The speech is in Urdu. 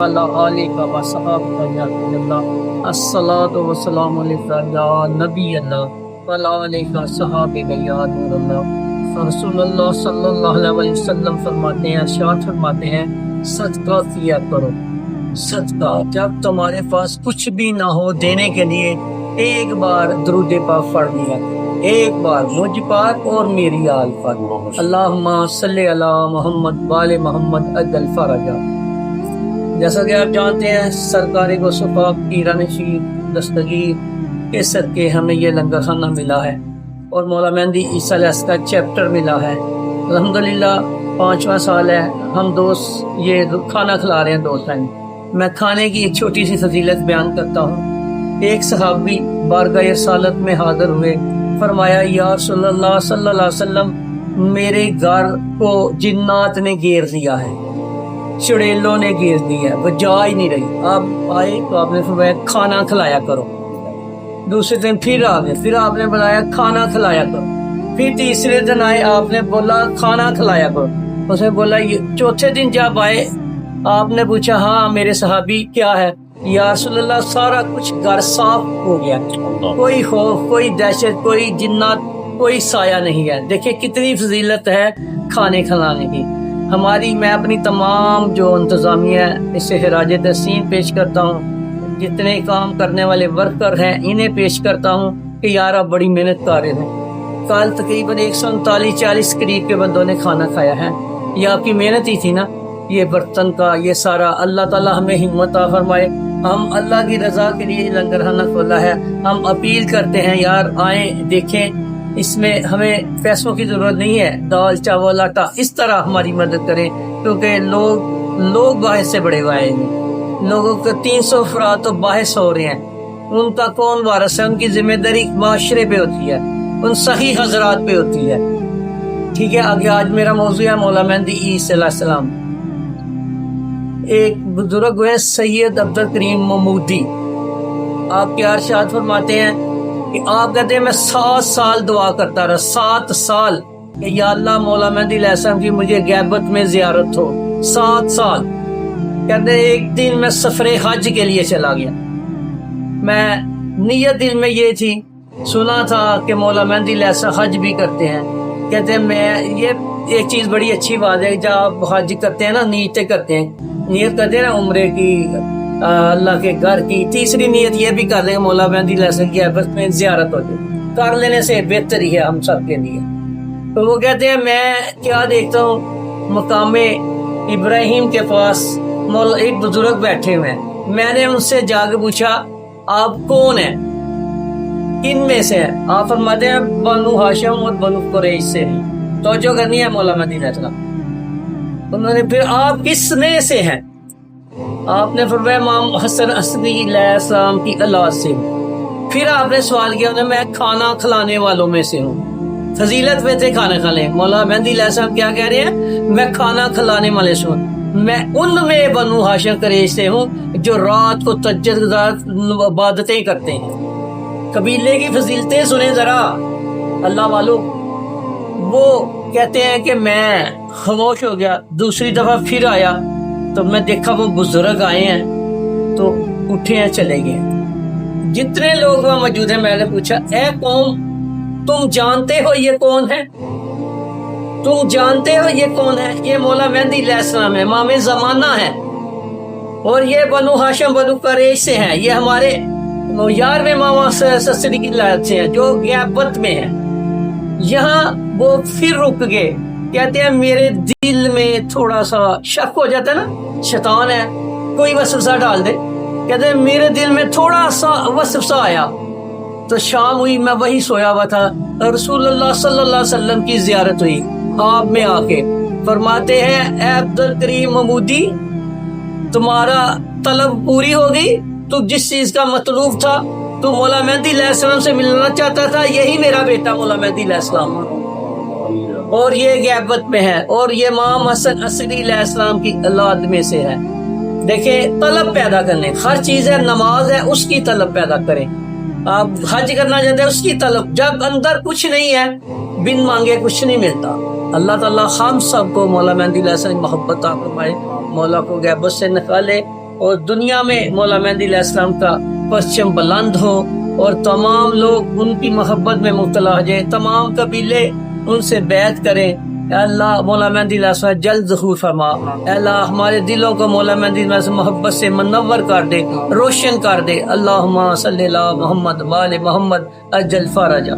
وعلى آلك وصحابك يا رسول الله الصلاة والسلام عليك يا نبي الله وعلى آلك وصحابك يا نور الله رسول اللہ صلی اللہ علیہ وسلم فرماتے ہیں، ارشاد فرماتے ہیں، صدقہ کیا کرو۔ صدقہ جب تمہارے پاس کچھ بھی نہ ہو دینے کے لیے، ایک بار درود پاک پڑھ لیا، ایک بار مجھ پر اور میری آل پر، اللہم صلی علی محمد وآل محمد عجل فرجا۔ جیسا کہ آپ جانتے ہیں، سرکار مصطفیٰ پیران شیر دستگیر کے صدقے ہمیں یہ لنگر خانہ ملا ہے اور مولا مہندی عیسیٰ علیہ السلام کا چیپٹر ملا ہے۔ الحمدللہ 5واں سال ہے، ہم دوست یہ کھانا کھلا رہے ہیں 2 ٹائم۔ میں کھانے کی ایک چھوٹی سی فضیلت بیان کرتا ہوں۔ ایک صحابی بارگاہ رسالت میں حاضر ہوئے، فرمایا یا رسول اللہ صلی اللہ علیہ وسلم، میرے گھر کو جنات نے گھیر دیا ہے، چڑیلوں نے گھیر دیا ہے، وہ جا ہی نہیں رہی۔ آپ آئے تو آپ نے فرمایا کھانا کھلایا کرو۔ دوسرے دن پھر آپ نے بلایا کھانا کھلایا کرو۔ پھر تیسرے دن آئے، آپ نے بولا کھانا کھلایا کرو۔ اس نے بولا چوتھے دن جب آئے، آپ نے پوچھا ہاں میرے صحابی کیا ہے؟ یا رسول اللہ سارا کچھ گھر صاف ہو گیا، کوئی خوف، کوئی دہشت، کوئی جنات، کوئی سایہ نہیں ہے۔ دیکھیں کتنی فضیلت ہے کھانے کھلانے کی۔ ہماری میں اپنی تمام جو انتظامیہ ہے اس سے خراج تحسین پیش کرتا ہوں۔ جتنے کام کرنے والے ورکر ہیں انہیں پیش کرتا ہوں کہ یار آپ بڑی محنت کر رہے ہیں۔ کل تقریباً 139-40 قریب کے بندوں نے کھانا کھایا ہے۔ یہ آپ کی محنت ہی تھی نا، یہ برتن کا یہ سارا۔ اللہ تعالی ہمیں ہمت عطا فرمائے۔ ہم اللہ کی رضا کے لیے لنگر خانہ کھولا ہے۔ ہم اپیل کرتے ہیں یار آئیں دیکھیں، اس میں ہمیں پیسوں کی ضرورت نہیں ہے، دال چاول آٹا اس طرح ہماری مدد کریں، کیونکہ لوگ باہر سے بڑے ہوئے ہیں۔ لوگوں کے 300 افراد تو باہر ہو رہے ہیں، ان کا کون وارث ہے؟ ان کی ذمہ داری معاشرے پہ ہوتی ہے، ان صحیح حضرات پہ ہوتی ہے۔ ٹھیک ہے، آگے آج میرا موضوع ہے مولا مہندی عیسیٰ علیہ السلام۔ ایک بزرگ ہوئے سید عبدالکریم محمودی، آپ کے ارشاد فرماتے ہیں کہ آپ کہتے ہیں میں 7 سال دعا کرتا رہا، 7 سال کہ یا اللہ مولا مہندی علیہ السلام کی مجھے غیبت میں زیارت ہو۔ 7 سال کہتے ہیں ایک دن میں سفر حج کے لیے چلا گیا۔ میں نیت دل میں یہ تھی، سنا تھا کہ مولا مہندی علیہ السلام حج بھی کرتے ہیں۔ کہتے ہیں میں یہ ایک چیز بڑی اچھی بات ہے، جب آپ حج کرتے ہیں نا، نیتیں کرتے ہیں، نیت کرتے ہیں نا عمرے کی، اللہ کے گھر کی۔ تیسری نیت یہ بھی کر لیں کہ مولا مہندی علیہ السلام کی غیبت میں زیارت ہو جائے، کر لینے سے بہتر ہی ہے ہم سب کے لیے۔ تو وہ کہتے ہیں میں کیا دیکھتا ہوں، مقام ابراہیم کے پاس ایک بزرگ بیٹھے ہوئے ہیں۔ میں نے ان سے جا کے پوچھا آپ کون ہیں، کن میں سے ہیں؟ آپ فرماتے ہیں بنو ہاشم اور بنو قریش سے ہیں۔ توجہ کرنی ہے مولا مہندی علیہ السلام۔ انہوں نے پھر آپ کس میں سے ہیں؟ آپ نے فرمایا امام حسن عسکری علیہ السلام کی اولاد سے ہوں۔ پھر آپ نے سوال کیا میں کھانا کھلانے والوں میں سے ہوں۔ فضیلت میں تھے کھانا کھانے۔ مولا مہندی علیہ السلام کیا کہہ رہے ہیں؟ میں کھانا کھلانے والے سے ہوں، میں ان میں بنو ہاشم قریش سے ہوں جو رات کو تہجد عبادتیں کرتے ہیں۔ قبیلے کی فضیلتیں سنیں ذرا اللہ والو۔ وہ کہتے ہیں کہ میں خاموش ہو گیا، دوسری دفعہ پھر آیا تو میں دیکھا وہ بزرگ آئے ہیں تو اٹھے ہیں چلے گئے۔ جتنے لوگ وہاں موجود ہیں میں نے پوچھا اے قوم تم جانتے ہو یہ کون ہے؟ تم جانتے ہو یہ کون ہے؟ یہ مولا مہندی علیہ السلام ہے، امام زمانہ ہے، اور یہ بنو ہاشم بنو قریش سے ہیں، یہ ہمارے 11ویں امام سسری کی لائت سے ہیں جو غیبت میں ہیں۔ یہاں وہ پھر رک گئے، کہتے ہیں میرے دل میں تھوڑا سا شک ہو جاتا ہے نا، شیطان ہے کوئی وسوسہ ڈال دے، کہتے ہیں میرے دل میں تھوڑا سا وسوسہ آیا تو شام ہوئی، میں وہی سویا ہوا تھا، رسول اللہ صلی اللہ علیہ وسلم کی زیارت ہوئی۔ آپ میں آ کے فرماتے ہیں اے عبدالکریم محمودی تمہارا طلب پوری ہو گئی، تو جس چیز کا مطلوب تھا تو مولا مہندی علیہ السلام سے ملنا چاہتا تھا، یہی میرا بیٹا مولا مہندی علیہ السلام، اور یہ غیبت میں ہے، اور یہ امام حسن عسکری علیہ السلام کی اولاد میں سے ہے۔ دیکھیں طلب پیدا کرنے، ہر چیز ہے، نماز ہے اس کی طلب پیدا کریں، آپ حج کرنا چاہتے ہیں اس کی طلب، جب اندر کچھ نہیں ہے بن مانگے کچھ نہیں ملتا۔ اللہ تعالیٰ ہم سب کو مولا مہندی علیہ السلام محبت عطا فرمائے، مولا کو غیبت سے نکالے اور دنیا میں مولا مہدی علیہ السلام کا پرچم بلند ہو اور تمام لوگ ان کی محبت میں مبتلا ہو جائیں، تمام قبیلے ان سے بیعت کریں۔ اے اللہ مولا مہدی علیہ السلام جلد ظہور فرما۔ اے اللہ ہمارے دلوں کو مولا مہدی علیہ السلام محبت سے منور کر دے، روشن کر دے۔ اللہم صلی اللہ محمد وآل محمد اجل فرجہ۔